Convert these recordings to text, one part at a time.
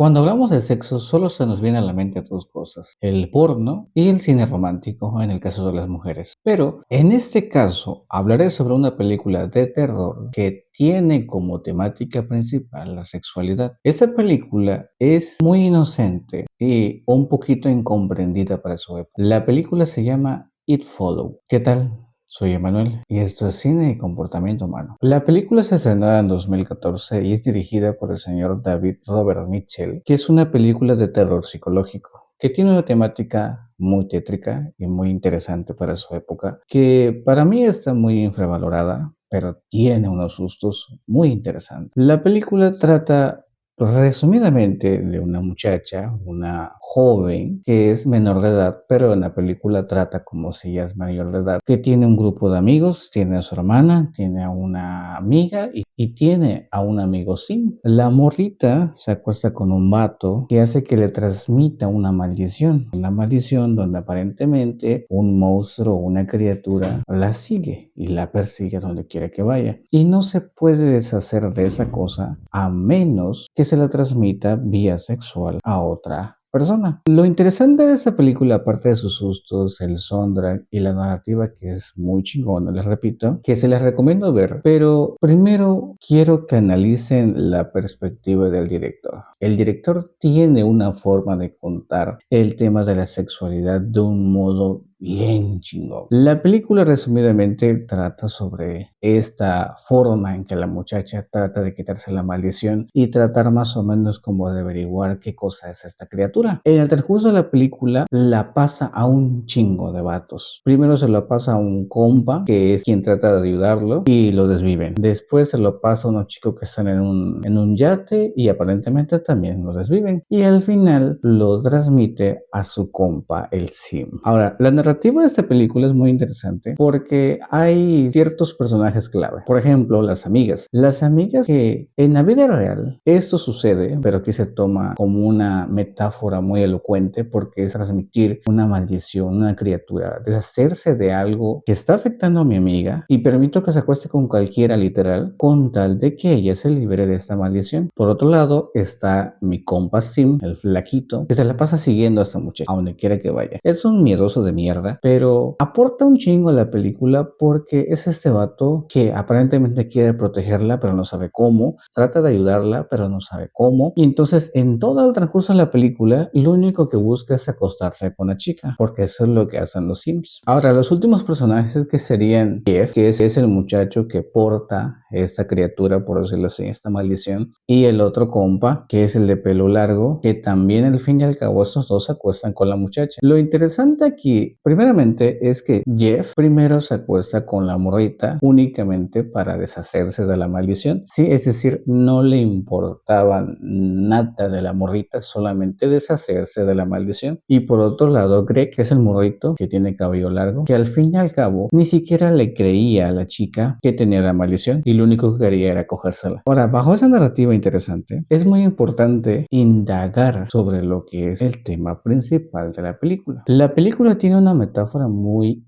Cuando hablamos de sexo, solo se nos viene a la mente dos cosas, el porno y el cine romántico, en el caso de las mujeres. Pero en este caso, hablaré sobre una película de terror que tiene como temática principal la sexualidad. Esta película es muy inocente y un poquito incomprendida para su época. La película se llama It Follow. ¿Qué tal? Soy Emanuel y esto es Cine y Comportamiento Humano. La película se estrenó en 2014 y es dirigida por el señor David Robert Mitchell, que es una película de terror psicológico, que tiene una temática muy tétrica y muy interesante para su época, que para mí está muy infravalorada, pero tiene unos sustos muy interesantes. La película trata resumidamente de una muchacha, una joven que es menor de edad, pero en la película trata como si ella es mayor de edad, que tiene un grupo de amigos, tiene a su hermana, tiene a una amiga y tiene a un amigo Sim. La morrita se acuesta con un vato que hace que le transmita una maldición donde aparentemente un monstruo o una criatura la sigue y la persigue donde quiera que vaya. Y no se puede deshacer de esa cosa a menos que se la transmita vía sexual a otra persona. Lo interesante de esta película, aparte de sus sustos, el soundtrack y la narrativa que es muy chingona, les repito, que se les recomiendo ver, pero primero quiero que analicen la perspectiva del director. El director tiene una forma de contar el tema de la sexualidad de un modo bien chingón. La película resumidamente trata sobre esta forma en que la muchacha trata de quitarse la maldición y tratar más o menos como de averiguar qué cosa es esta criatura. En el transcurso de la película la pasa a un chingo de vatos. Primero se lo pasa a un compa que es quien trata de ayudarlo y lo desviven. Después se lo pasa a unos chicos que están en un yate y aparentemente también lo desviven. Y al final lo transmite a su compa, el Sim. Ahora, la narrativa de esta película es muy interesante porque hay ciertos personajes clave. Por ejemplo, las amigas. Las amigas que en la vida real esto sucede, pero aquí se toma como una metáfora muy elocuente porque es transmitir una maldición, una criatura, deshacerse de algo que está afectando a mi amiga y permito que se acueste con cualquiera literal con tal de que ella se libere de esta maldición. Por otro lado está mi compa Sim, el flaquito, que se la pasa siguiendo a esta muchacha a donde quiera que vaya. Es un miedoso de mierda, pero aporta un chingo a la película porque es este vato que aparentemente quiere protegerla, pero no sabe cómo, trata de ayudarla, pero no sabe cómo, y entonces en todo el transcurso de la película, lo único que busca es acostarse con la chica, porque eso es lo que hacen los Sims. Ahora, los últimos personajes que serían Jeff, que es el muchacho que porta esta criatura, por decirlo así, esta maldición, y el otro compa, que es el de pelo largo, que también al fin y al cabo estos dos se acuestan con la muchacha. Lo interesante aquí, primeramente, es que Jeff primero se acuesta con la morrita únicamente para deshacerse de la maldición. Sí, es decir, no le importaba nada de la morrita, solamente deshacerse de la maldición. Y por otro lado, Greg, que es el morrito que tiene cabello largo, que al fin y al cabo ni siquiera le creía a la chica que tenía la maldición y lo único que quería era cogérsela. Ahora, bajo esa narrativa interesante, es muy importante indagar sobre lo que es el tema principal de la película. La película tiene una metáfora muy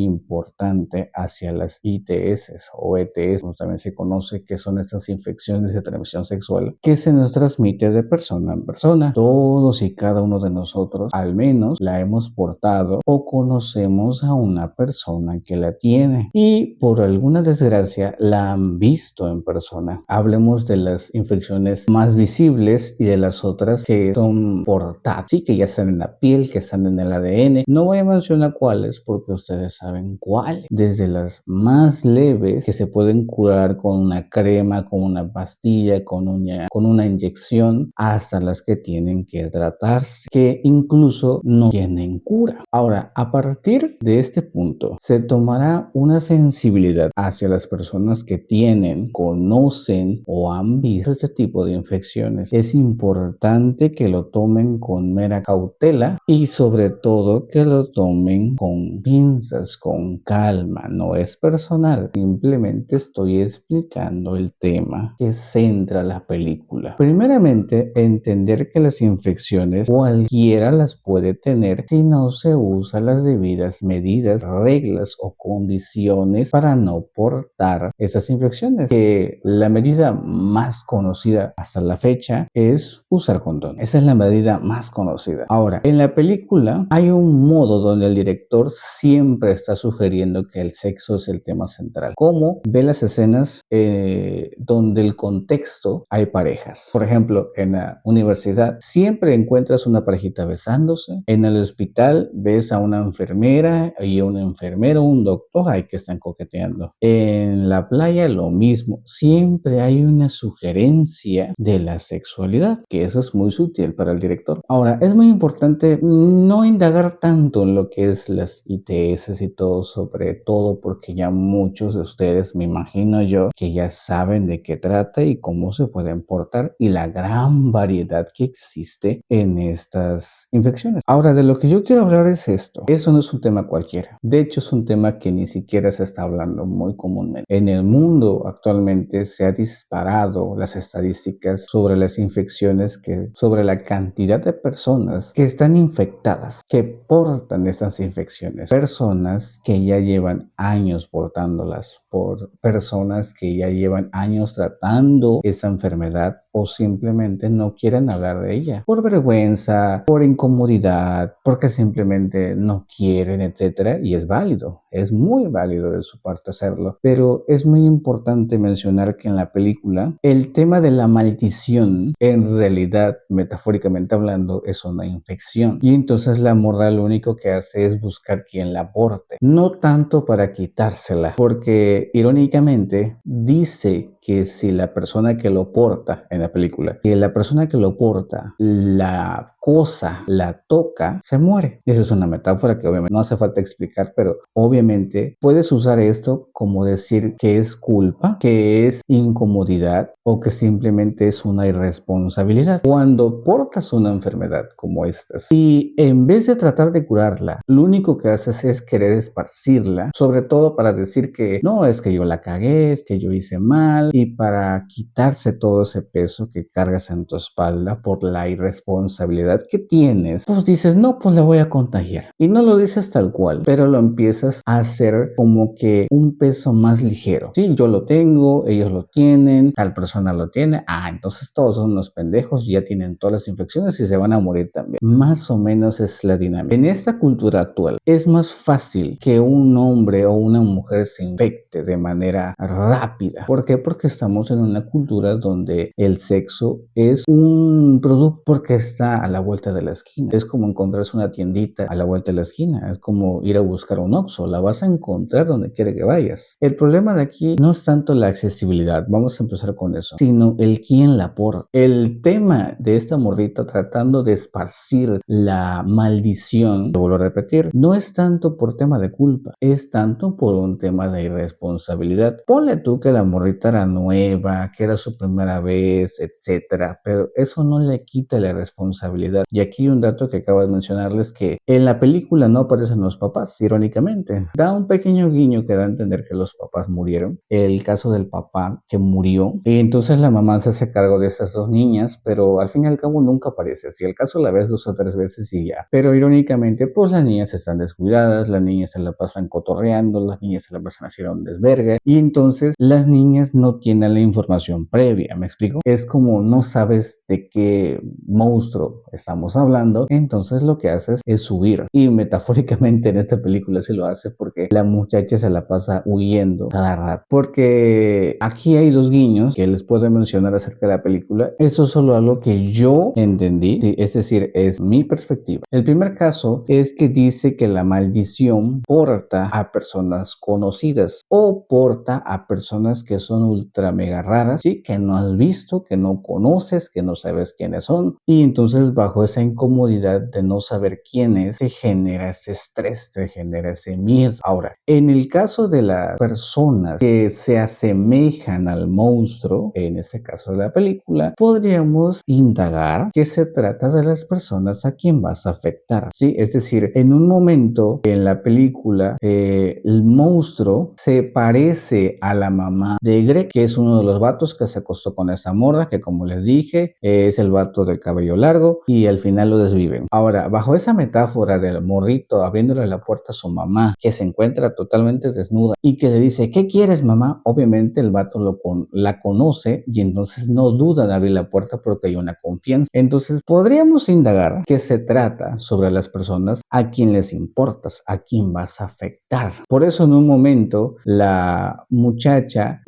importante hacia las ITS o ETS, como también se conoce, que son estas infecciones de transmisión sexual que se nos transmite de persona en persona. Todos y cada uno de nosotros al menos la hemos portado o conocemos a una persona que la tiene y por alguna desgracia la han visto en persona. Hablemos de las infecciones más visibles y de las otras que son portadas, sí, que ya están en la piel, que están en el ADN. No voy a mencionar cuáles porque ustedes saben cuáles. Desde las más leves que se pueden curar con una crema, con una pastilla, con una inyección, hasta las que tienen que tratarse, que incluso no tienen cura. Ahora, a partir de este punto, se tomará una sensibilidad hacia las personas que tienen, conocen o han visto este tipo de infecciones. Es importante que lo tomen con mera cautela y sobre todo que lo tomen con pinzas, con calma. No es personal, simplemente estoy explicando el tema que centra la película. Primeramente, entender que las infecciones cualquiera las puede tener si no se usan las debidas medidas, reglas o condiciones para no portar esas infecciones infecciones, que la medida más conocida hasta la fecha es usar condón. Esa es la medida más conocida. Ahora, en la película hay un modo donde el director siempre está sugiriendo que el sexo es el tema central. Como ve las escenas donde el contexto hay parejas. Por ejemplo, en la universidad siempre encuentras una parejita besándose. En el hospital ves a una enfermera y a un enfermero, un doctor ahí que están coqueteando. En la playa lo mismo. Siempre hay una sugerencia de la sexualidad, que eso es muy sutil para el director. Ahora, es muy importante no indagar tanto en lo que es las ITS y todo, sobre todo porque ya muchos de ustedes, me imagino yo, que ya saben de qué trata y cómo se pueden portar y la gran variedad que existe en estas infecciones. Ahora, de lo que yo quiero hablar es esto. Eso no es un tema cualquiera. De hecho, es un tema que ni siquiera se está hablando muy comúnmente. En el mundo actualmente se ha disparado las estadísticas sobre las infecciones, sobre la cantidad de personas que están infectadas, que portan estas infecciones. Personas que ya llevan años portándolas, por personas que ya llevan años tratando esa enfermedad o simplemente no quieren hablar de ella por vergüenza, por incomodidad, porque simplemente no quieren, etcétera, y es válido, es muy válido de su parte hacerlo, pero es muy importante mencionar que en la película el tema de la maldición en realidad, metafóricamente hablando, es una infección y entonces la morra lo único que hace es buscar quien la porte, no tanto para quitársela, porque irónicamente dice que si la persona que lo porta en la película, que la persona que lo porta, la cosa, la toca, se muere. Esa es una metáfora que obviamente no hace falta explicar, pero obviamente puedes usar esto como decir que es culpa, que es incomodidad o que simplemente es una irresponsabilidad. Cuando portas una enfermedad como esta, si en vez de tratar de curarla, lo único que haces es querer esparcirla, sobre todo para decir que no, es que yo la cagué, es que yo hice mal, y para quitarse todo ese peso que cargas en tu espalda por la irresponsabilidad que tienes, pues dices, no, pues la voy a contagiar. Y no lo dices tal cual, pero lo empiezas a hacer como que un peso más ligero. Sí, yo lo tengo, ellos lo tienen, tal persona lo tiene, entonces todos son unos pendejos, ya tienen todas las infecciones y se van a morir también. Más o menos es la dinámica. En esta cultura actual es más fácil que un hombre o una mujer se infecte de manera rápida. ¿Por qué? Porque estamos en una cultura donde el sexo es un producto porque está a la vuelta de la esquina. Es como encontrarse una tiendita a la vuelta de la esquina. Es como ir a buscar un Oxxo. La vas a encontrar donde quiera que vayas. El problema de aquí no es tanto la accesibilidad, vamos a empezar con eso, sino el quién la porta. El tema de esta morrita tratando de esparcir la maldición, lo vuelvo a repetir, no es tanto por tema de culpa, es tanto por un tema de irresponsabilidad. Ponle tú que la morrita era nueva, que era su primera vez, etcétera, pero eso no le quita la responsabilidad. Y aquí un dato que acabo de mencionarles, que en la película no aparecen los papás, irónicamente. Da un pequeño guiño que da a entender que los papás murieron. El caso del papá que murió, y entonces la mamá se hace cargo de esas dos niñas, pero al fin y al cabo nunca aparece. Si el caso la ves 2 o 3 veces y ya. Pero irónicamente, pues las niñas están descuidadas, las niñas se la pasan cotorreando, las niñas se la pasan haciendo un desvergue, y entonces las niñas no tienen la información previa, ¿me explico? Es como no sabes de qué monstruo estamos hablando, entonces lo que haces es huir. Y metafóricamente en esta película se lo hace porque la muchacha se la pasa huyendo cada rato. Porque aquí hay 2 guiños que les puedo mencionar acerca de la película. Eso es solo algo que yo entendí, sí, es decir, es mi perspectiva. El primer caso es que dice que la maldición porta a personas conocidas o porta a personas que son ultra mega raras, ¿sí? Que no has visto, que no conoces, que no sabes quiénes son, y entonces bajo esa incomodidad de no saber quién es, se genera ese estrés, se genera ese miedo. Ahora, en el caso de las personas que se asemejan al monstruo, en este caso de la película, podríamos indagar que se trata de las personas a quien vas a afectar, ¿sí? Es decir, en un momento en la película, el monstruo se parece a la mamá de Greg, que es uno de los vatos que se acostó con esa morra, que como les dije, es el vato del cabello largo, y al final lo desviven. Ahora, bajo esa metáfora del morrito abriéndole la puerta a su mamá, que se encuentra totalmente desnuda y que le dice, ¿qué quieres, mamá? Obviamente el vato la conoce y entonces no duda de abrir la puerta porque hay una confianza. Entonces podríamos indagar que se trata sobre las personas a quien les importas, a quien vas a afectar. Por eso en un momento la muchacha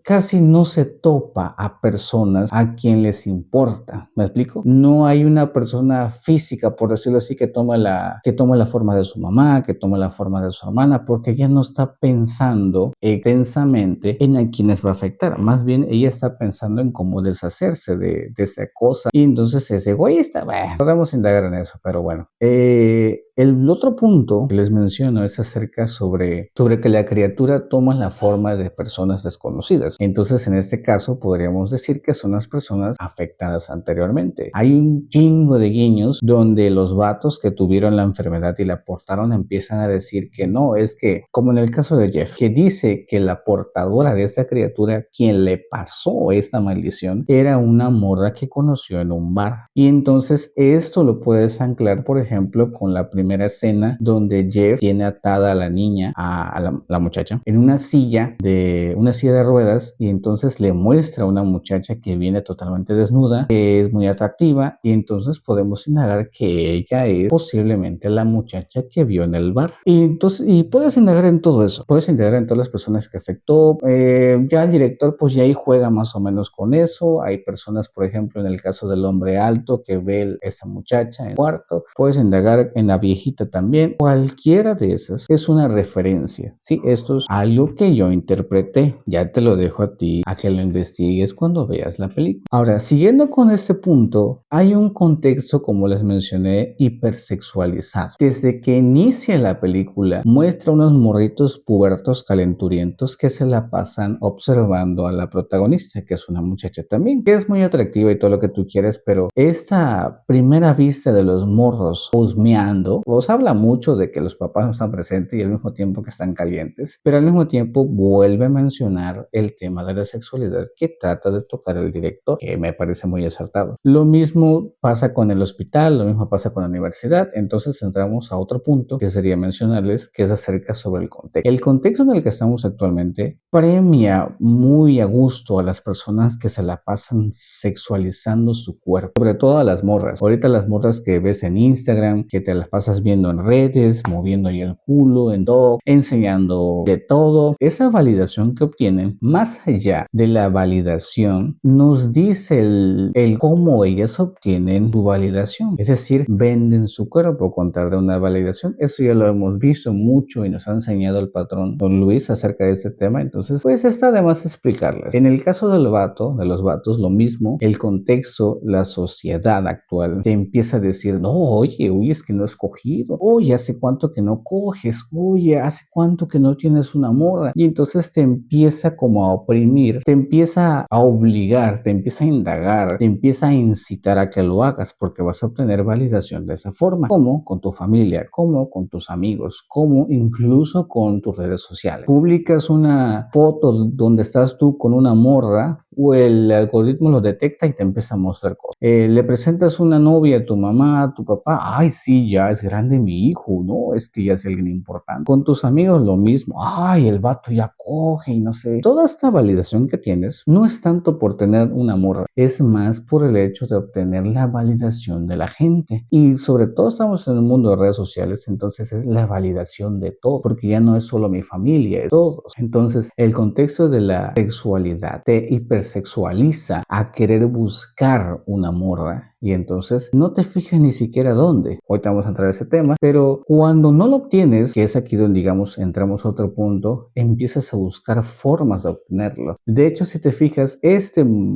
casi no se topa a personas a quien les importa. ¿Me explico? No hay una persona física, por decirlo así, que toma la forma de su mamá, que toma la forma de su hermana, porque ella no está pensando intensamente en a quienes va a afectar. Más bien ella está pensando en cómo deshacerse de esa cosa y entonces es egoísta. Bueno, podemos indagar en eso, pero bueno. El otro punto que les menciono es acerca sobre que la criatura toma la forma de personas desconocidas. Entonces, en este caso, podríamos decir que son las personas afectadas anteriormente. Hay un chingo de guiños donde los vatos que tuvieron la enfermedad y la portaron empiezan a decir que no, es que, como en el caso de Jeff, que dice que la portadora de esta criatura, quien le pasó esta maldición, era una morra que conoció en un bar. Y entonces esto lo puedes anclar, por ejemplo, con la primera escena donde Jeff tiene atada a la niña, a la muchacha, en una silla de ruedas y entonces le muestra a una muchacha que viene totalmente desnuda, que es muy atractiva y entonces podemos indagar que ella es posiblemente la muchacha que vio en el bar. Y puedes indagar en todo eso, puedes indagar en todas las personas que afectó. Ya el director pues ya ahí juega más o menos con eso. Hay personas, por ejemplo, en el caso del hombre alto que ve a esa muchacha en el cuarto, puedes indagar en la viejita también. Cualquiera de esas es una referencia. Sí, esto es algo que yo interpreté. Ya te lo dejo a ti a que lo investigues cuando veas la película. Ahora, siguiendo con este punto, hay un contexto, como les mencioné, hipersexualizado. Desde que inicia la película, muestra unos morritos pubertos calenturientos que se la pasan observando a la protagonista, que es una muchacha también, que es muy atractiva y todo lo que tú quieres, pero esta primera vista de los morros husmeando, os habla mucho de que los papás no están presentes y al mismo tiempo que están calientes, pero al mismo tiempo vuelve a mencionar el tema de la sexualidad que trata de tocar el director, que me parece muy acertado. Lo mismo pasa con el hospital, lo mismo pasa con la universidad, entonces entramos a otro punto que sería mencionarles, que es acerca sobre el contexto. El contexto en el que estamos actualmente premia muy a gusto a las personas que se la pasan sexualizando su cuerpo, sobre todo a las morras. Ahorita las morras que ves en Instagram, que te las pasas viendo en redes, moviendo ahí el culo, en todo, enseñando de todo. Esa validación que obtienen, más allá de la validación, nos dice el cómo ellas obtienen su validación. Es decir, venden su cuerpo con tal de una validación. Eso ya lo hemos visto mucho y nos ha enseñado el patrón Don Luis acerca de este tema. Entonces, pues está de más explicarles. En el caso de los vatos, lo mismo, el contexto, la sociedad actual te empieza a decir, no, oye, es que no has cogido, oye, hace cuánto que no coges, oye, hace cuánto que no tienes una morra. Y entonces te empieza como a oprimir, te empieza a obligar, te empieza a indagar, te empieza a incitar a que lo hagas porque vas a obtener validación de esa forma, como con tu familia, como con tus amigos, como incluso con tus redes sociales. Publicas una foto donde estás tú con una morra o el algoritmo lo detecta y te empieza a mostrar cosas. Le presentas una novia a tu mamá, a tu papá, ay sí, ya es grande mi hijo, no, es que ya es alguien importante. Con tus amigos lo mismo, ay, el vato ya coge y no sé. Toda esta validación que tienes no es tanto por tener una morra, es más por el hecho de obtener la validación de la gente. Y sobre todo estamos en un mundo de redes sociales, entonces es la validación de todo, porque ya no es solo mi familia, es todos. Entonces el contexto de la sexualidad te hipersexualiza a querer buscar una morra y entonces no te fijas ni siquiera dónde. Ahorita vamos a entrar a ese tema, pero cuando no lo obtienes, que es aquí donde digamos entramos a otro punto, empiezas a buscar formas de obtenerlo. De hecho, si te fijas,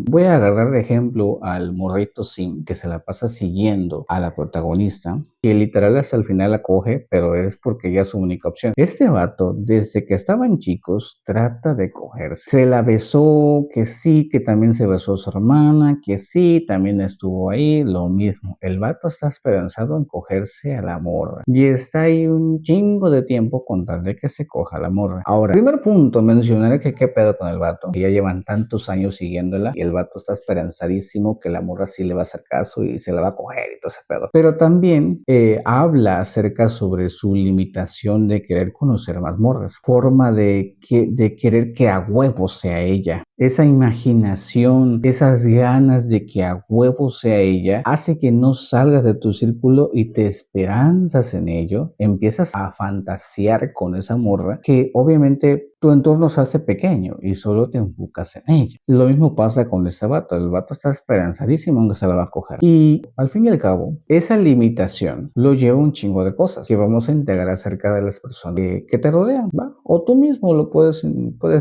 voy a agarrar de ejemplo al morrito Sim, que se la pasa siguiendo a la protagonista, que literal hasta el final la coge, pero es porque ya es su única opción. Este vato, desde que estaban chicos, trata de cogerse. Se la besó, que sí, que también se besó a su hermana, que sí, también estuvo ahí, aquí lo mismo. El vato está esperanzado en cogerse a la morra. Y está ahí un chingo de tiempo con tal de que se coja a la morra. Ahora, primer punto, mencionaré que qué pedo con el vato. Que ya llevan tantos años siguiéndola y el vato está esperanzadísimo que la morra sí le va a hacer caso y se la va a coger y todo ese pedo. Pero también habla acerca sobre su limitación de querer conocer más morras. Forma de querer que a huevo sea ella. Esa imaginación, esas ganas de que a huevo sea ella, hace que no salgas de tu círculo y te esperanzas en ello. Empiezas a fantasear con esa morra que obviamente tu entorno se hace pequeño y solo te enfocas en ella. Lo mismo pasa con ese vato. El vato está esperanzadísimo en que se la va a coger. Y al fin y al cabo, esa limitación lo lleva a un chingo de cosas que vamos a integrar acerca de las personas que te rodean, ¿va? O tú mismo lo puedes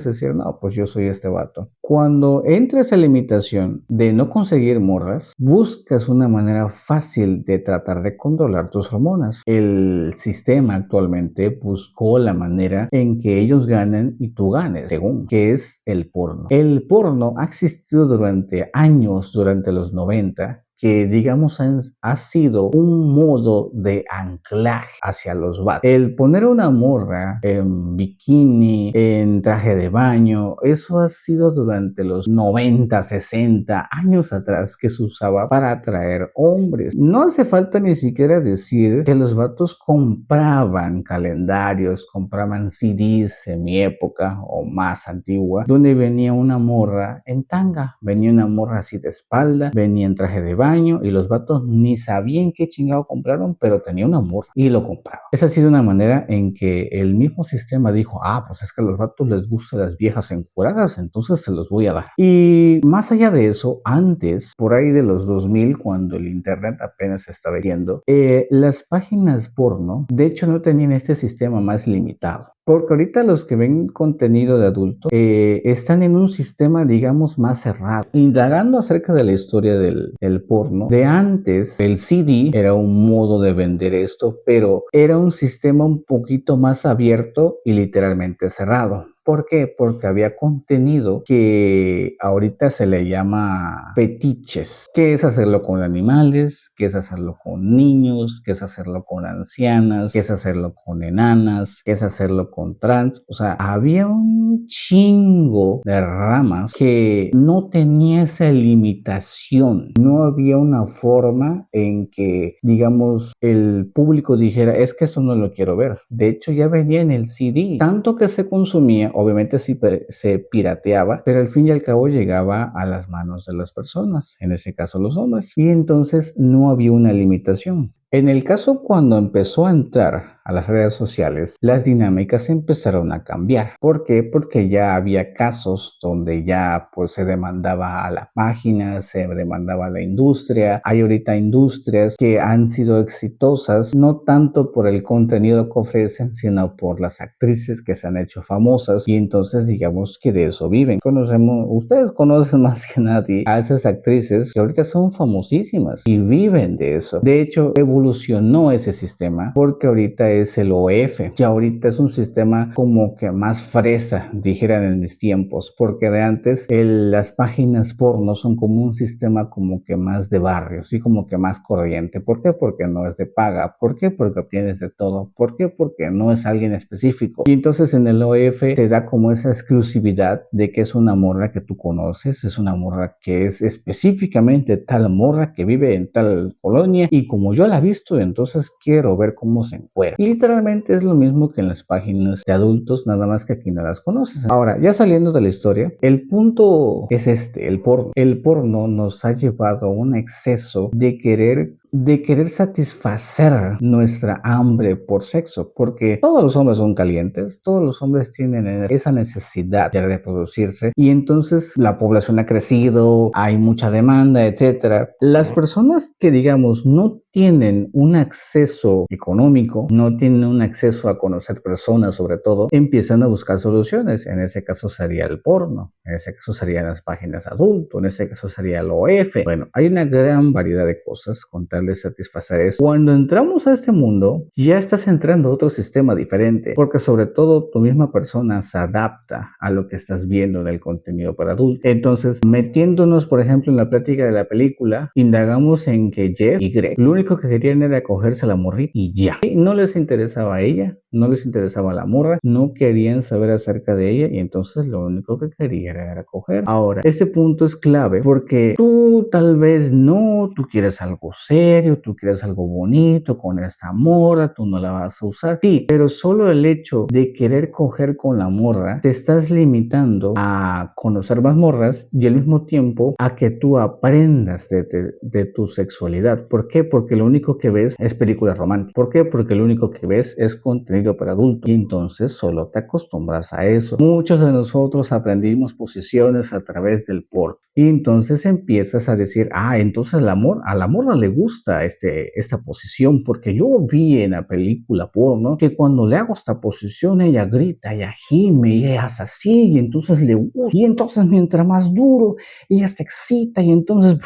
decir, no, pues yo soy este vato. Cuando entra esa limitación de no conseguir morras, buscas una manera fácil de tratar de controlar tus hormonas. El sistema actualmente buscó la manera en que ellos ganen y tú ganes, según, que es el porno. El porno ha existido durante años, durante los 90, que digamos ha sido un modo de anclaje hacia los vatos. El poner una morra en bikini, en traje de baño, eso ha sido durante los 90, 60 años atrás que se usaba para atraer hombres. No hace falta ni siquiera decir que los vatos compraban calendarios, compraban CDs en mi época o más antigua, donde venía una morra en tanga, venía una morra así de espalda, venía en traje de baño y los vatos ni sabían qué chingado compraron, pero tenía una morra y lo compraban. Esa ha sido una manera en que el mismo sistema dijo, pues es que a los vatos les gustan las viejas encueradas, entonces se los voy a dar. Y más allá de eso, antes, por ahí de los 2000, cuando el internet apenas estaba viendo, las páginas porno, de hecho no tenían este sistema más limitado. Porque ahorita los que ven contenido de adultos están en un sistema, digamos, más cerrado. Indagando acerca de la historia del porno, de antes el CD era un modo de vender esto, pero era un sistema un poquito más abierto y literalmente cerrado. ¿Por qué? Porque había contenido que ahorita se le llama fetiches, que es hacerlo con animales, que es hacerlo con niños, que es hacerlo con ancianas, que es hacerlo con enanas, que es hacerlo con trans. O sea, había un chingo de ramas que no tenía esa limitación. No había una forma en que, digamos, el público dijera, es que esto no lo quiero ver. De hecho, ya venía en el CD. Tanto que se consumía, obviamente sí se pirateaba, pero al fin y al cabo llegaba a las manos de las personas, en ese caso los hombres. Y entonces no había una limitación. En el caso cuando empezó a entrar a las redes sociales, las dinámicas empezaron a cambiar. ¿Por qué? Porque ya había casos donde ya pues se demandaba a la página, se demandaba a la industria. Hay ahorita industrias que han sido exitosas, no tanto por el contenido que ofrecen, sino por las actrices que se han hecho famosas y entonces digamos que de eso viven. Ustedes conocen más que nadie a esas actrices que ahorita son famosísimas y viven de eso. De hecho, evolucionó ese sistema porque ahorita es el OF, que ahorita es un sistema como que más fresa, dijeran en mis tiempos, porque de antes las páginas porno son como un sistema como que más de barrio, sí, como que más corriente. ¿Por qué? Porque no es de paga. ¿Por qué? Porque obtienes de todo. ¿Por qué? Porque no es alguien específico. Y entonces en el OF te da como esa exclusividad de que es una morra que tú conoces, es una morra que es específicamente tal morra que vive en tal colonia y como yo la he visto, entonces quiero ver cómo se encuentra. Y literalmente es lo mismo que en las páginas de adultos, nada más que aquí no las conoces. Ahora, ya saliendo de la historia, el punto es el porno. El porno nos ha llevado a un exceso de querer satisfacer nuestra hambre por sexo, porque todos los hombres son calientes, todos los hombres tienen esa necesidad de reproducirse y entonces la población ha crecido, hay mucha demanda, etcétera. Las personas que digamos no tienen un acceso económico, no tienen un acceso a conocer personas sobre todo, empiezan a buscar soluciones. En ese caso sería el porno, en ese caso serían las páginas adulto, en ese caso sería el OF. Bueno, hay una gran variedad de cosas con tal tratar de satisfacer eso. Cuando entramos a este mundo, ya estás entrando a otro sistema diferente, porque sobre todo tu misma persona se adapta a lo que estás viendo en el contenido para adultos. Entonces, metiéndonos, por ejemplo, en la plática de la película, indagamos en que Jeff y Greg, lo único que querían era cogerse a la morrita y ya. Y no les interesaba a ella, no les interesaba la morra, no querían saber acerca de ella y entonces lo único que querían era coger. Ahora, este punto es clave porque tú tal vez no, tú quieres algo serio, tú quieres algo bonito con esta morra, tú no la vas a usar. Sí, pero solo el hecho de querer coger con la morra, te estás limitando a conocer más morras y al mismo tiempo a que tú aprendas de tu sexualidad. ¿Por qué? Porque lo único que ves es películas románticas. ¿Por qué? Porque lo único que ves es contenido para adultos y entonces solo te acostumbras a eso. Muchos de nosotros aprendimos posiciones a través del porno y entonces empiezas a decir, entonces a la morra le gusta esta posición porque yo vi en la película porno que cuando le hago esta posición ella grita, ella gime y ella hace así y entonces le gusta y entonces mientras más duro ella se excita y entonces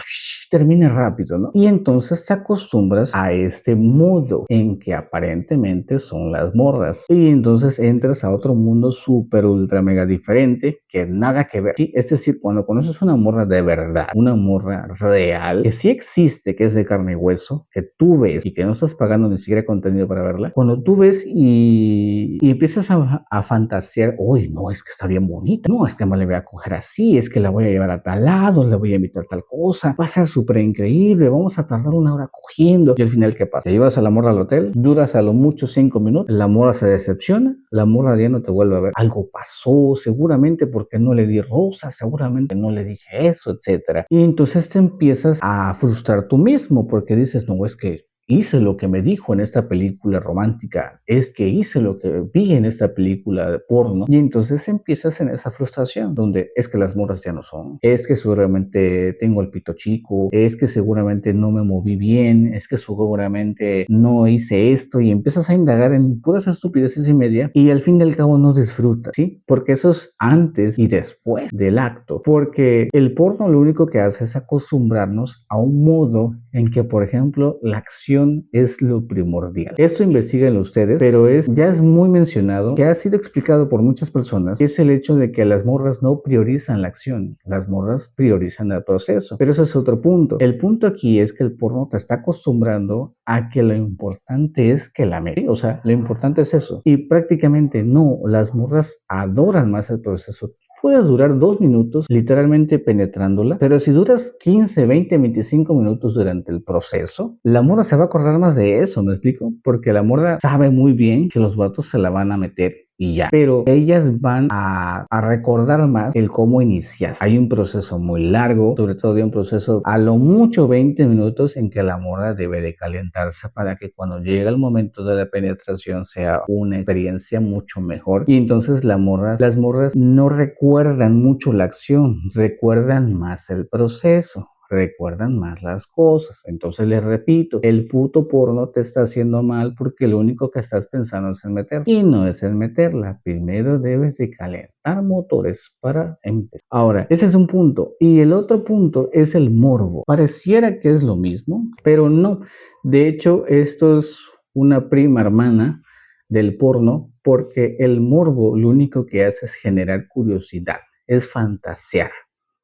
termina rápido, ¿no? Y entonces te acostumbras a este modo en que aparentemente son las morras y entonces entras a otro mundo súper ultra mega diferente que nada que ver, ¿sí? Es decir, cuando conoces una morra de verdad, una morra real, que sí existe, que es de carne y hueso, que tú ves y que no estás pagando ni siquiera contenido para verla, cuando tú ves y empiezas a fantasear, uy, no, es que está bien bonita, no, es que me la voy a coger así, es que la voy a llevar a tal lado, le voy a invitar tal cosa, va a ser súper increíble, vamos a tardar una hora cogiendo, y al final, ¿qué pasa? Te llevas a la morra al hotel, duras a lo mucho 5 minutos, la morra se decepciona, la morra ya no te vuelve a ver, algo pasó, seguramente porque no le di rosas, seguramente no le dije eso, etcétera, y entonces te empiezas a frustrar tú mismo, porque dices, no, es que hice lo que me dijo en esta película romántica, es que hice lo que vi en esta película de porno, y entonces empiezas en esa frustración, donde es que las morras ya no son, es que seguramente tengo el pito chico, es que seguramente no me moví bien, es que seguramente no hice esto, y empiezas a indagar en puras estupideces y media, y al fin y al cabo no disfrutas, ¿sí? Porque eso es antes y después del acto, porque el porno lo único que hace es acostumbrarnos a un modo en que, por ejemplo, la acción es lo primordial. Esto investíguenlo ustedes, pero ya es muy mencionado, que ha sido explicado por muchas personas, que es el hecho de que las morras no priorizan la acción, las morras priorizan el proceso. Pero ese es otro punto. El punto aquí es que el porno te está acostumbrando a que lo importante es que la metes. O sea, lo importante es eso. Y prácticamente no, las morras adoran más el proceso. Puedes durar 2 minutos literalmente penetrándola, pero si duras 15, 20, 25 minutos durante el proceso, la morra se va a acordar más de eso, ¿me explico? Porque la morra sabe muy bien que los vatos se la van a meter y ya. Pero ellas van a recordar más el cómo inicias. Hay un proceso muy largo, sobre todo de un proceso a lo mucho 20 minutos en que la morra debe de calentarse para que cuando llegue el momento de la penetración sea una experiencia mucho mejor. Y entonces las morras no recuerdan mucho la acción, recuerdan más el proceso, recuerdan más las cosas. Entonces les repito, el puto porno te está haciendo mal porque lo único que estás pensando es en meterla y no es en meterla. Primero debes de calentar motores para empezar. Ahora, ese es un punto. Y el otro punto es el morbo. Pareciera que es lo mismo, pero no. De hecho, esto es una prima hermana del porno porque el morbo lo único que hace es generar curiosidad, es fantasear,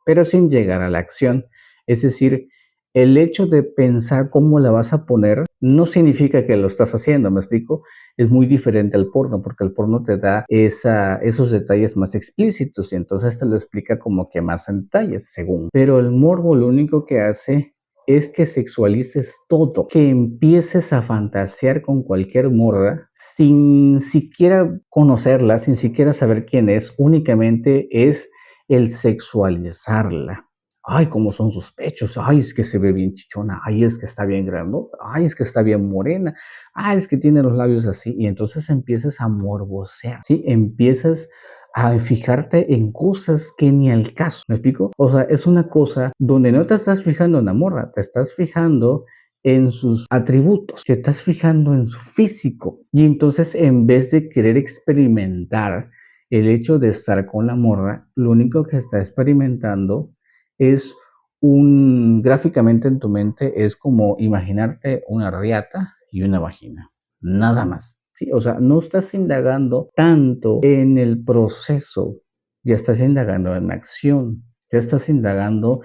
pero sin llegar a la acción. Es decir, el hecho de pensar cómo la vas a poner no significa que lo estás haciendo, ¿me explico? Es muy diferente al porno, porque el porno te da esos detalles más explícitos y entonces te lo explica como que más en detalles, según. Pero el morbo lo único que hace es que sexualices todo, que empieces a fantasear con cualquier morra sin siquiera conocerla, sin siquiera saber quién es, únicamente es el sexualizarla. Ay, cómo son sus pechos, ay, es que se ve bien chichona, ay, es que está bien grandota, ay, es que está bien morena, ay, es que tiene los labios así, y entonces empiezas a morbosear, ¿sí? Empiezas a fijarte en cosas que ni al caso, ¿me explico? O sea, es una cosa donde no te estás fijando en la morra, te estás fijando en sus atributos, te estás fijando en su físico, y entonces en vez de querer experimentar el hecho de estar con la morra, lo único que está experimentando es gráficamente en tu mente es como imaginarte una riata y una vagina, nada más. Sí, o sea, no estás indagando tanto en el proceso, ya estás indagando en la acción, ya estás indagando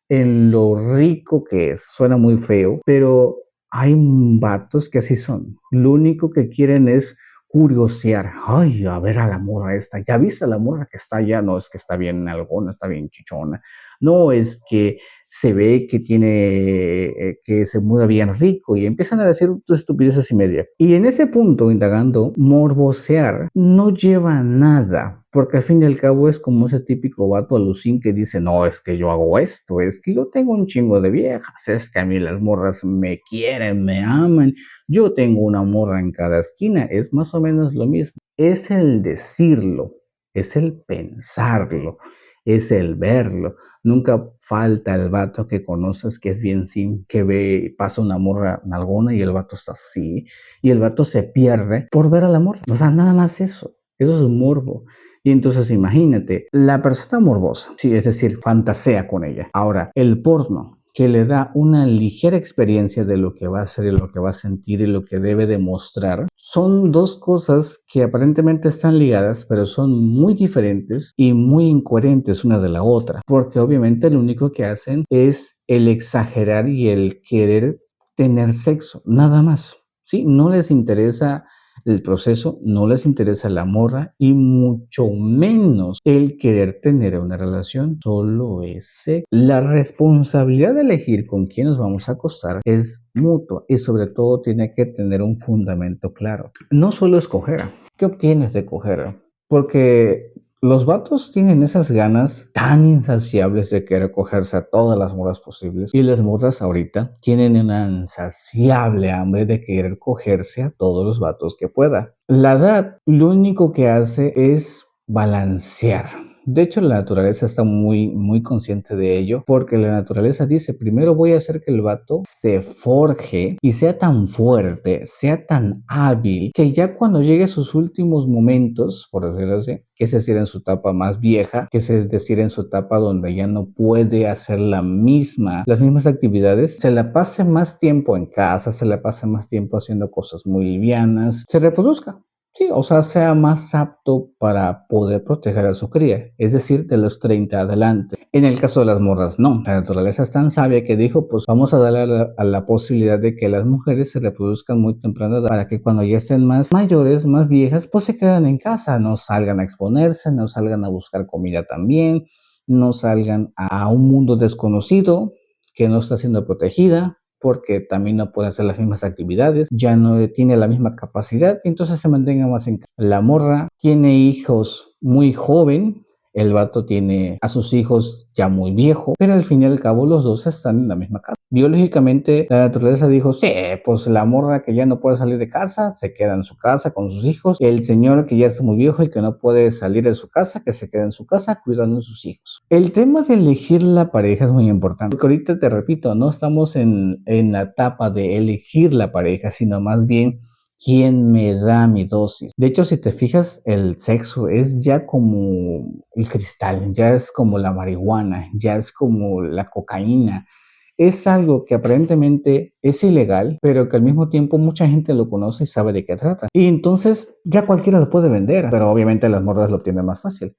en lo rico que es. Suena muy feo, pero hay vatos que así son. Lo único que quieren es curiosear. Ay, a ver a la morra esta. ¿Ya viste a la morra que está allá? No, es que está bien algona, está bien chichona. No, es que se ve que tiene, que se mueve bien rico y empiezan a decir estupideces y media. Y en ese punto, indagando, morbosear no lleva a nada, porque al fin y al cabo es como ese típico vato alucín que dice, no, es que yo hago esto, es que yo tengo un chingo de viejas, es que a mí las morras me quieren, me aman, yo tengo una morra en cada esquina, es más o menos lo mismo. Es el decirlo, es el pensarlo, es el verlo. Nunca falta el vato que conoces que es bien sim, que ve, pasa una morra nalgona y el vato está así, y el vato se pierde por ver a la morra. O sea, nada más eso es morbo. Y entonces imagínate, la persona morbosa, sí, es decir, fantasea con ella. Ahora, el porno, que le da una ligera experiencia de lo que va a hacer y lo que va a sentir y lo que debe demostrar, son dos cosas que aparentemente están ligadas, pero son muy diferentes y muy incoherentes una de la otra, porque obviamente lo único que hacen es el exagerar y el querer tener sexo, nada más. Sí, no les interesa el proceso, no les interesa la morra y mucho menos el querer tener una relación, solo es sexo. La responsabilidad de elegir con quién nos vamos a acostar es mutua y sobre todo tiene que tener un fundamento claro. No solo escoger, ¿qué obtienes de coger? Porque los vatos tienen esas ganas tan insaciables de querer cogerse a todas las morras posibles y las morras ahorita tienen una insaciable hambre de querer cogerse a todos los vatos que pueda. La edad lo único que hace es balancear. De hecho, la naturaleza está muy consciente de ello, porque la naturaleza dice, primero voy a hacer que el vato se forje y sea tan fuerte, sea tan hábil, que ya cuando llegue a sus últimos momentos, por decirlo así, que es decir, en su etapa más vieja, que es decir, en su etapa donde ya no puede hacer las mismas actividades, se la pase más tiempo en casa, se la pase más tiempo haciendo cosas muy livianas, se reproduzca. Sí, o sea, sea más apto para poder proteger a su cría, es decir, de los 30 adelante. En el caso de las morras, no. La naturaleza es tan sabia que dijo, pues vamos a darle a la posibilidad de que las mujeres se reproduzcan muy temprano para que cuando ya estén más mayores, más viejas, pues se queden en casa, no salgan a exponerse, no salgan a buscar comida también, no salgan a un mundo desconocido que no está siendo protegida, porque también no puede hacer las mismas actividades, ya no tiene la misma capacidad, entonces se mantenga más en casa. La morra tiene hijos muy joven, el vato tiene a sus hijos ya muy viejo, pero al fin y al cabo los dos están en la misma casa. Biológicamente la naturaleza dijo, sí, pues la morra que ya no puede salir de casa, se queda en su casa con sus hijos, el señor que ya está muy viejo y que no puede salir de su casa, que se queda en su casa cuidando a sus hijos. El tema de elegir la pareja es muy importante, porque ahorita te repito, no estamos en la etapa de elegir la pareja, sino más bien quién me da mi dosis. De hecho, si te fijas, el sexo es ya como el cristal, ya es como la marihuana, ya es como la cocaína. Es algo que aparentemente es ilegal, pero que al mismo tiempo mucha gente lo conoce y sabe de qué trata. Y entonces ya cualquiera lo puede vender, pero obviamente las morras lo obtienen más fácil.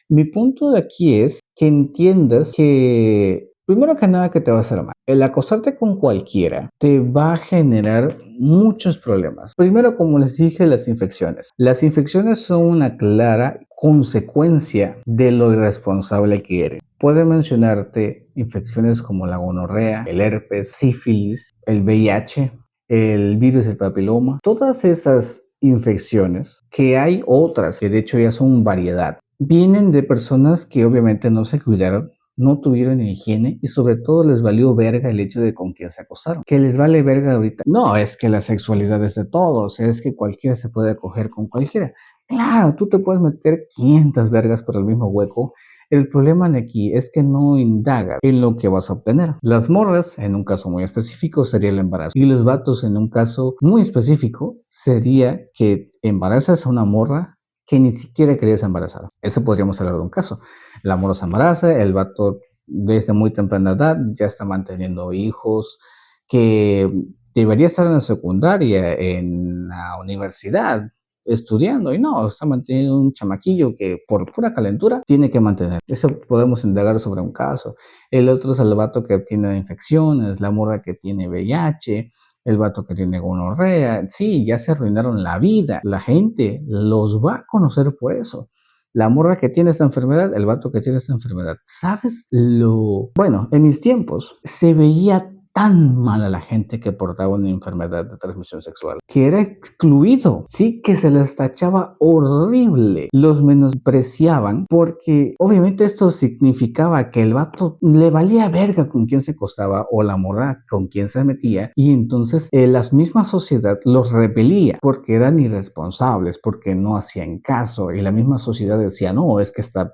Mi punto de aquí es que entiendas que, primero que nada, que te va a hacer mal. El acostarte con cualquiera te va a generar muchos problemas. Primero, como les dije, las infecciones. Las infecciones son una clara consecuencia de lo irresponsable que eres. Puede mencionarte infecciones como la gonorrea, el herpes, sífilis, el VIH, el virus del papiloma. Todas esas infecciones, que hay otras que de hecho ya son variedad, vienen de personas que obviamente no se cuidaron, no tuvieron higiene y sobre todo les valió verga el hecho de con quién se acostaron. Que les vale verga ahorita. No, es que la sexualidad es de todos, es que cualquiera se puede acoger con cualquiera. Claro, tú te puedes meter 500 vergas por el mismo hueco. El problema de aquí es que no indagas en lo que vas a obtener. Las morras, en un caso muy específico, sería el embarazo. Y los vatos, en un caso muy específico, sería que embarazas a una morra que ni siquiera querías embarazar. Eso podríamos hablar de un caso. La morra se embaraza, el vato desde muy temprana edad ya está manteniendo hijos, que debería estar en la secundaria, en la universidad, estudiando, y no, está manteniendo un chamaquillo que por pura calentura tiene que mantener. Eso podemos indagar sobre un caso. El otro es el vato que tiene infecciones, la morra que tiene VIH, el vato que tiene gonorrea. Sí, ya se arruinaron la vida. La gente los va a conocer por eso. La morra que tiene esta enfermedad, el vato que tiene esta enfermedad. ¿Sabes lo? Bueno, en mis tiempos se veía tan mal a la gente que portaba una enfermedad de transmisión sexual, que era excluido, sí, que se les tachaba horrible, los menospreciaban, porque obviamente esto significaba que el vato le valía verga con quién se acostaba o la morra con quién se metía, y entonces la misma sociedad los repelía porque eran irresponsables, porque no hacían caso, y la misma sociedad decía, no, es que esta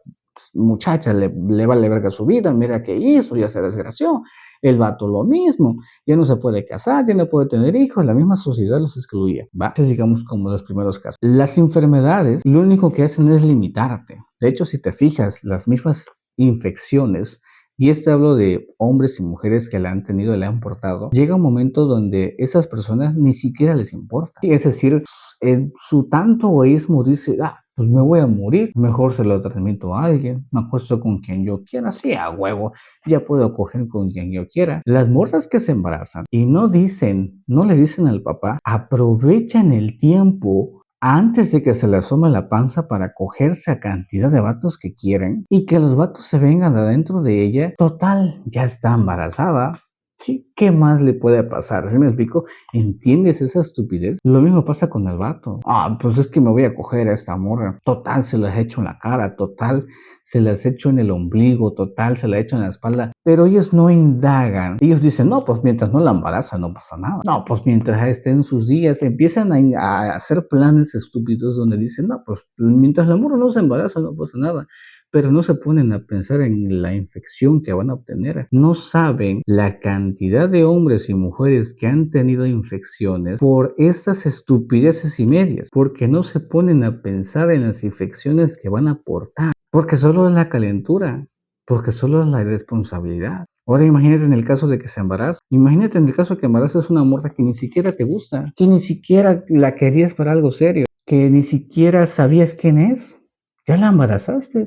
muchacha le vale verga su vida, mira qué hizo, ya se desgració. El vato lo mismo, ya no se puede casar, ya no puede tener hijos, la misma sociedad los excluía. Va, entonces digamos como los primeros casos. Las enfermedades lo único que hacen es limitarte. De hecho, si te fijas, las mismas infecciones, y este hablo de hombres y mujeres que la han tenido y la han portado, llega un momento donde esas personas ni siquiera les importa. Es decir, en su tanto egoísmo dice, pues me voy a morir, mejor se lo transmito a alguien, me acuesto con quien yo quiera, sí, a huevo, ya puedo coger con quien yo quiera. Las morras que se embarazan y no le dicen al papá, aprovechan el tiempo antes de que se le asome la panza para cogerse a cantidad de vatos que quieren y que los vatos se vengan adentro de ella. Total, ya está embarazada. Sí, ¿qué más le puede pasar? ¿Sí me explico? ¿Entiendes esa estupidez? Lo mismo pasa con el vato. Pues es que me voy a coger a esta morra. Total, se las echo en la cara. Total, se las echo en el ombligo. Total, se la echo en la espalda. Pero ellos no indagan. Ellos dicen, no, pues mientras no la embaraza no pasa nada. No, pues mientras esté en sus días, empiezan a hacer planes estúpidos donde dicen, no, pues mientras la morra no se embaraza no pasa nada. Pero no se ponen a pensar en la infección que van a obtener. No saben la cantidad de hombres y mujeres que han tenido infecciones por estas estupideces y medias, porque no se ponen a pensar en las infecciones que van a aportar, porque solo es la calentura, porque solo es la irresponsabilidad. Ahora imagínate en el caso de que se embaraza, imagínate en el caso de que embarazas una morra que ni siquiera te gusta, que ni siquiera la querías para algo serio, que ni siquiera sabías quién es, ya la embarazaste.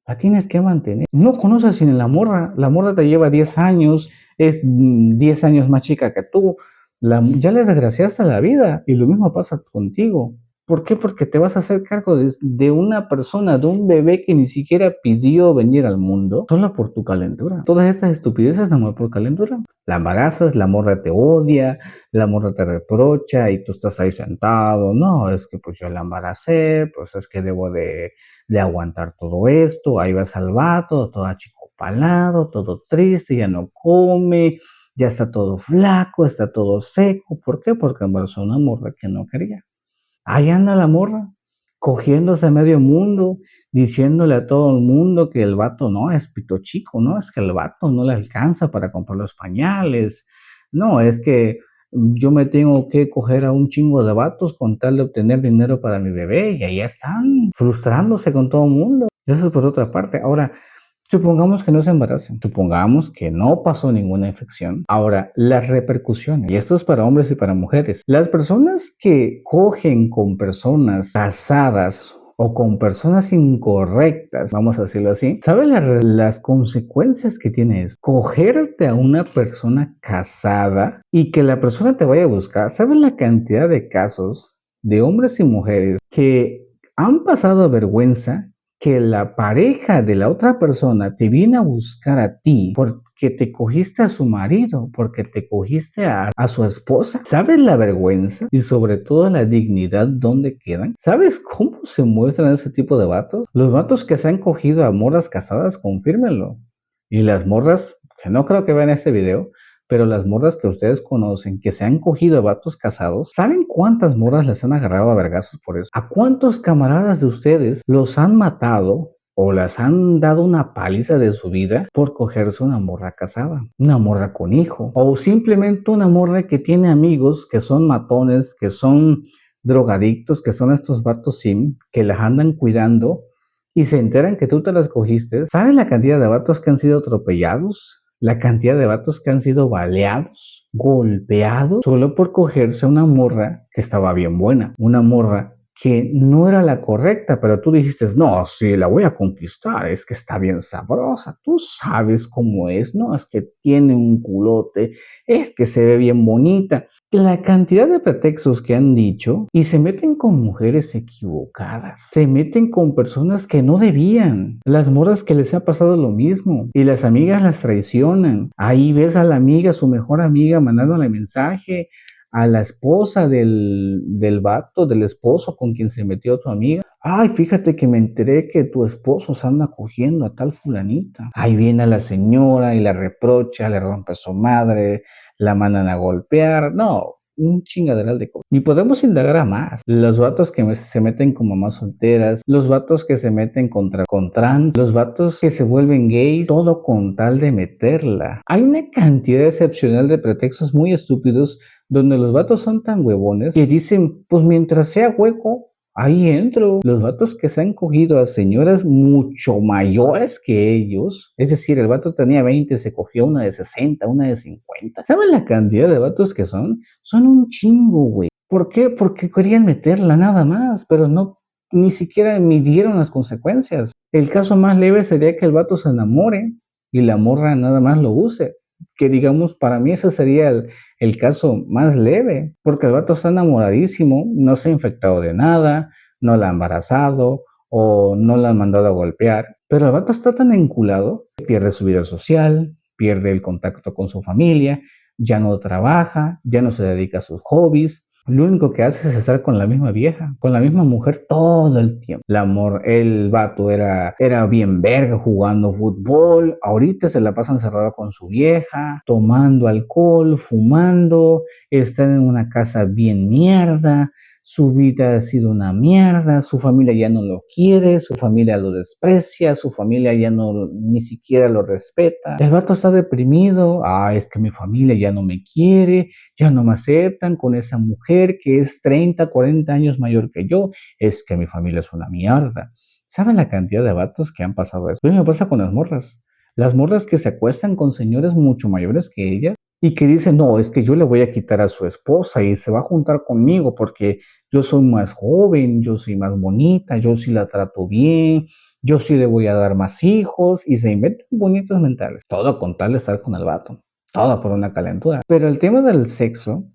La tienes que mantener. No conoces ni la morra te lleva 10 años, es 10 años más chica que tú, ya le desgraciaste la vida y lo mismo pasa contigo. ¿Por qué? Porque te vas a hacer cargo de una persona, de un bebé que ni siquiera pidió venir al mundo, solo por tu calentura. Todas estas estupideces nomás por calentura. La embarazas, la morra te odia, la morra te reprocha y tú estás ahí sentado. No, es que pues yo la embaracé, pues es que debo de aguantar todo esto. Ahí vas al vato, todo achicopalado, todo triste, ya no come, ya está todo flaco, está todo seco. ¿Por qué? Porque embarazó una morra que no quería. Ahí anda la morra, cogiéndose a medio mundo, diciéndole a todo el mundo que el vato no es pito chico, no, es que el vato no le alcanza para comprar los pañales, no, es que yo me tengo que coger a un chingo de vatos con tal de obtener dinero para mi bebé, y ahí están frustrándose con todo el mundo. Eso es por otra parte. Ahora, supongamos que no se embaracen, supongamos que no pasó ninguna infección. Ahora, las repercusiones, y esto es para hombres y para mujeres. Las personas que cogen con personas casadas o con personas incorrectas, vamos a decirlo así, ¿sabes las consecuencias que tiene eso? Cogerte a una persona casada y que la persona te vaya a buscar. ¿Sabes la cantidad de casos de hombres y mujeres que han pasado vergüenza, que la pareja de la otra persona te viene a buscar a ti porque te cogiste a su marido, porque te cogiste a su esposa? ¿Sabes la vergüenza y sobre todo la dignidad dónde quedan? ¿Sabes cómo se muestran ese tipo de vatos? Los vatos que se han cogido a morras casadas, confírmenlo. Y las morras, que no creo que vean este video, pero las morras que ustedes conocen, que se han cogido a vatos casados, ¿saben cuántas morras les han agarrado a vergazos por eso? ¿A cuántos camaradas de ustedes los han matado o les han dado una paliza de su vida por cogerse una morra casada, una morra con hijo, o simplemente una morra que tiene amigos que son matones, que son drogadictos, que son estos vatos sim, que las andan cuidando y se enteran que tú te las cogiste, ¿sabes la cantidad de vatos que han sido atropellados? La cantidad de vatos que han sido baleados, golpeados, solo por cogerse a una morra que estaba bien buena, una morra que no era la correcta, pero tú dijiste, no, sí, la voy a conquistar, es que está bien sabrosa, tú sabes cómo es, no, es que tiene un culote, es que se ve bien bonita. La cantidad de pretextos que han dicho y se meten con mujeres equivocadas, se meten con personas que no debían, las morras que les ha pasado lo mismo y las amigas las traicionan. Ahí ves a la amiga, su mejor amiga, mandándole mensaje a la esposa del vato, del esposo con quien se metió tu amiga. Ay, fíjate que me enteré que tu esposo se anda cogiendo a tal fulanita. Ahí viene a la señora y la reprocha, le rompe a su madre, la mandan a golpear. No, un chingaderal de cosas. Y podemos indagar a más. Los vatos que se meten con mamás solteras, los vatos que se meten con trans, los vatos que se vuelven gays, todo con tal de meterla. Hay una cantidad excepcional de pretextos muy estúpidos donde los vatos son tan huevones que dicen, pues mientras sea hueco, ahí entro. Los vatos que se han cogido a señoras mucho mayores que ellos, es decir, el vato tenía 20, se cogió una de 60, una de 50. ¿Saben la cantidad de vatos que son? Son un chingo, güey. ¿Por qué? Porque querían meterla nada más, pero no, ni siquiera midieron las consecuencias. El caso más leve sería que el vato se enamore y la morra nada más lo use. Que digamos, para mí ese sería el caso más leve, porque el vato está enamoradísimo, no se ha infectado de nada, no la ha embarazado o no la han mandado a golpear, pero el vato está tan enculado que pierde su vida social, pierde el contacto con su familia, ya no trabaja, ya no se dedica a sus hobbies. Lo único que hace es estar con la misma vieja, con la misma mujer todo el tiempo. El vato era bien verga jugando fútbol. Ahorita se la pasa encerrado con su vieja, tomando alcohol, fumando, están en una casa bien mierda. Su vida ha sido una mierda, su familia ya no lo quiere, su familia lo desprecia, su familia ya no ni siquiera lo respeta. El vato está deprimido, es que mi familia ya no me quiere, ya no me aceptan con esa mujer que es 30, 40 años mayor que yo, es que mi familia es una mierda. ¿Saben la cantidad de vatos que han pasado eso? A mí me pasa con las morras que se acuestan con señores mucho mayores que ella y que dicen, no, es que yo le voy a quitar a su esposa y se va a juntar conmigo porque yo soy más joven, yo soy más bonita, yo sí la trato bien, yo sí le voy a dar más hijos y se inventan bonitos mentales. Todo con tal de estar con el vato. Todo por una calentura. Pero el tema del sexo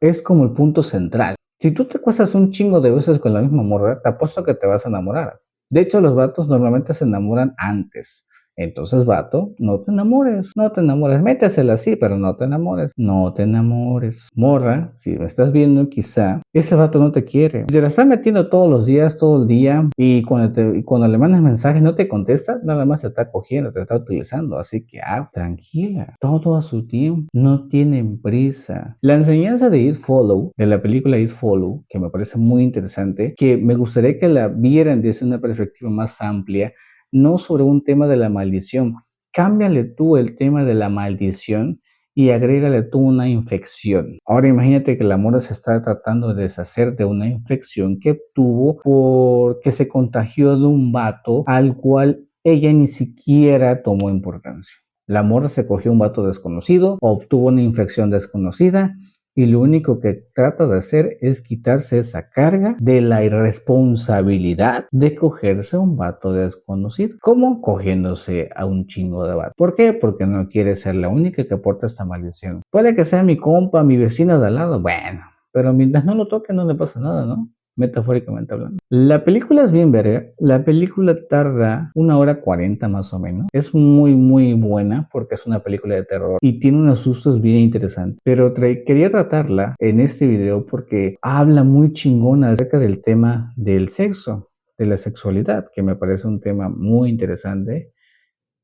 es como el punto central. Si tú te acuestas un chingo de veces con la misma morra, te apuesto que te vas a enamorar. De hecho, los vatos normalmente se enamoran antes. Entonces, vato, no te enamores, no te enamores, métesela así, pero no te enamores, no te enamores. Morra, si me estás viendo, quizá ese vato no te quiere. Si te la está metiendo todos los días, todo el día, y cuando le mandas mensaje no te contesta, nada más te está cogiendo, te está utilizando. Así que, tranquila, todo a su tiempo, no tienen prisa. La enseñanza de It Follow, de la película It Follow, que me parece muy interesante, que me gustaría que la vieran desde una perspectiva más amplia, no sobre un tema de la maldición. Cámbiale tú el tema de la maldición y agrégale tú una infección. Ahora imagínate que la mora se está tratando de deshacer de una infección que tuvo porque se contagió de un vato al cual ella ni siquiera tomó importancia. La mora se cogió un vato desconocido, obtuvo una infección desconocida y lo único que trata de hacer es quitarse esa carga de la irresponsabilidad de cogerse a un vato desconocido. ¿Cómo? Cogiéndose a un chingo de vato. ¿Por qué? Porque no quiere ser la única que porta esta maldición. Puede que sea mi compa, mi vecino de al lado, bueno, pero mientras no lo toque no le pasa nada, ¿no? Metafóricamente hablando. La película es bien verga. La película tarda 1 hora 40 más o menos. Es muy, muy buena porque es una película de terror y tiene unos sustos bien interesantes. Pero quería tratarla en este video porque habla muy chingón acerca del tema del sexo, de la sexualidad, que me parece un tema muy interesante,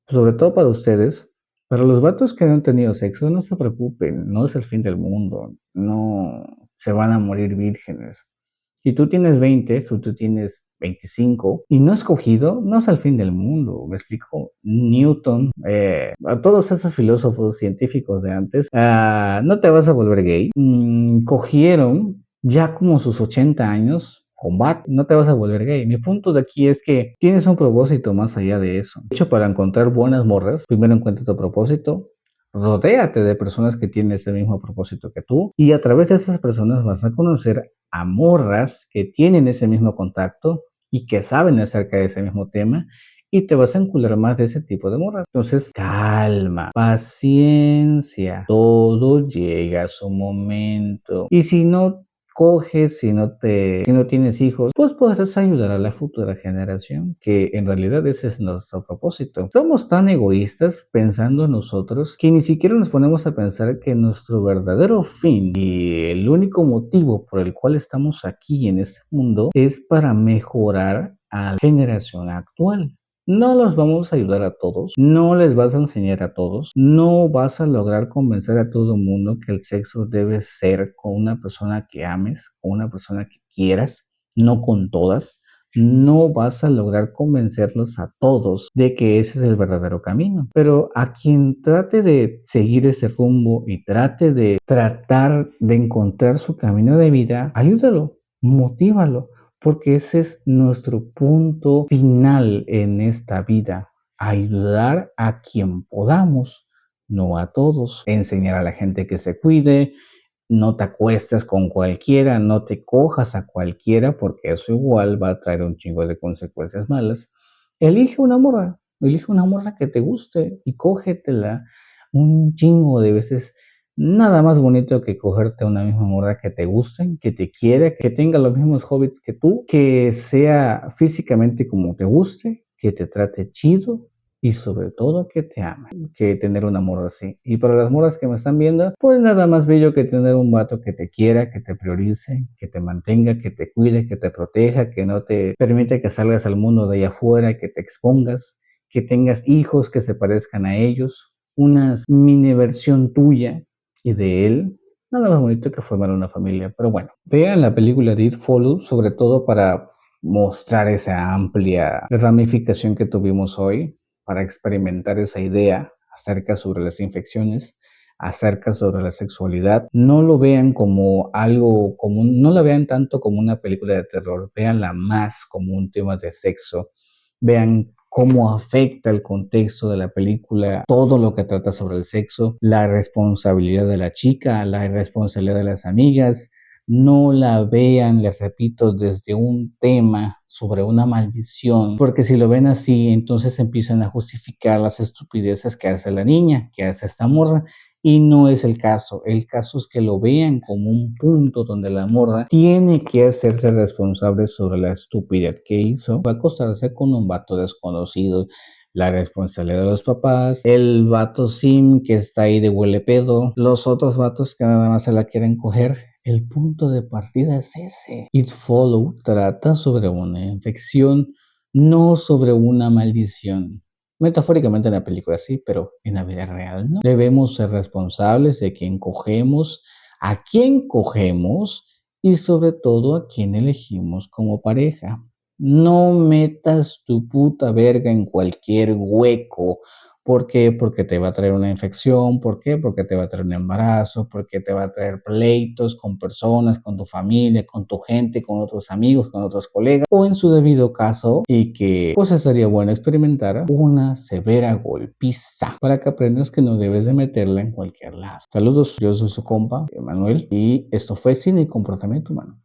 sobre todo para ustedes. Para los vatos que no han tenido sexo, no se preocupen, no es el fin del mundo, no se van a morir vírgenes. Si tú tienes 20, si tú tienes 25 y no has cogido, no es el fin del mundo. Me explico. Newton, a todos esos filósofos científicos de antes, no te vas a volver gay. Cogieron ya como sus 80 años, combate, no te vas a volver gay. Mi punto de aquí es que tienes un propósito más allá de eso. De hecho, para encontrar buenas morras, primero encuentra tu propósito, rodéate de personas que tienen ese mismo propósito que tú y a través de esas personas vas a conocer a morras que tienen ese mismo contacto y que saben acerca de ese mismo tema y te vas a encular más de ese tipo de morras. Entonces, calma, paciencia, todo llega a su momento. Y si no coges, si no tienes hijos, pues podrás ayudar a la futura generación, que en realidad ese es nuestro propósito. Somos tan egoístas pensando en nosotros que ni siquiera nos ponemos a pensar que nuestro verdadero fin y el único motivo por el cual estamos aquí en este mundo es para mejorar a la generación actual. No los vamos a ayudar a todos, no les vas a enseñar a todos, no vas a lograr convencer a todo el mundo que el sexo debe ser con una persona que ames, con una persona que quieras, no con todas. No vas a lograr convencerlos a todos de que ese es el verdadero camino. Pero a quien trate de seguir ese rumbo y trate de tratar de encontrar su camino de vida, ayúdalo, motívalo porque ese es nuestro punto final en esta vida, ayudar a quien podamos, no a todos, enseñar a la gente que se cuide, no te acuestes con cualquiera, no te cojas a cualquiera, porque eso igual va a traer un chingo de consecuencias malas. Elige una morra que te guste y cógetela un chingo de veces. Nada más bonito que cogerte a una misma morra que te guste, que te quiera, que tenga los mismos hobbies que tú, que sea físicamente como te guste, que te trate chido y sobre todo que te ame, que tener un amor así. Y para las morras que me están viendo, pues nada más bello que tener un vato que te quiera, que te priorice, que te mantenga, que te cuide, que te proteja, que no te permite que salgas al mundo de allá afuera, que te expongas, que tengas hijos que se parezcan a ellos, una mini versión tuya y de él. Nada más bonito que formar una familia. Pero bueno, vean la película de It Follows, sobre todo para mostrar esa amplia ramificación que tuvimos hoy, para experimentar esa idea acerca sobre las infecciones, acerca sobre la sexualidad. No lo vean como algo común, no la vean tanto como una película de terror, véanla más como un tema de sexo. Vean cómo afecta el contexto de la película, todo lo que trata sobre el sexo, la responsabilidad de la chica, la responsabilidad de las amigas. No la vean, les repito, desde un tema sobre una maldición, porque si lo ven así, entonces empiezan a justificar las estupideces que hace la niña, que hace esta morra, y no es el caso. El caso es que lo vean como un punto donde la morra tiene que hacerse responsable sobre la estupidez que hizo. Va a acostarse con un vato desconocido, la responsabilidad de los papás, el vato sim que está ahí de huele pedo, los otros vatos que nada más se la quieren coger. El punto de partida es ese. It Follow trata sobre una infección, no sobre una maldición. Metafóricamente en la película sí, pero en la vida real no. Debemos ser responsables de quién cogemos, a quién cogemos y sobre todo a quién elegimos como pareja. No metas tu puta verga en cualquier hueco. ¿Por qué? Porque te va a traer una infección. ¿Por qué? Porque te va a traer un embarazo. Porque te va a traer pleitos con personas, con tu familia, con tu gente, con otros amigos, con otros colegas. O en su debido caso, y que pues estaría bueno experimentar una severa golpiza para que aprendas que no debes de meterla en cualquier lado. Saludos, yo soy su compa, Emanuel, y esto fue Cine y Comportamiento Humano.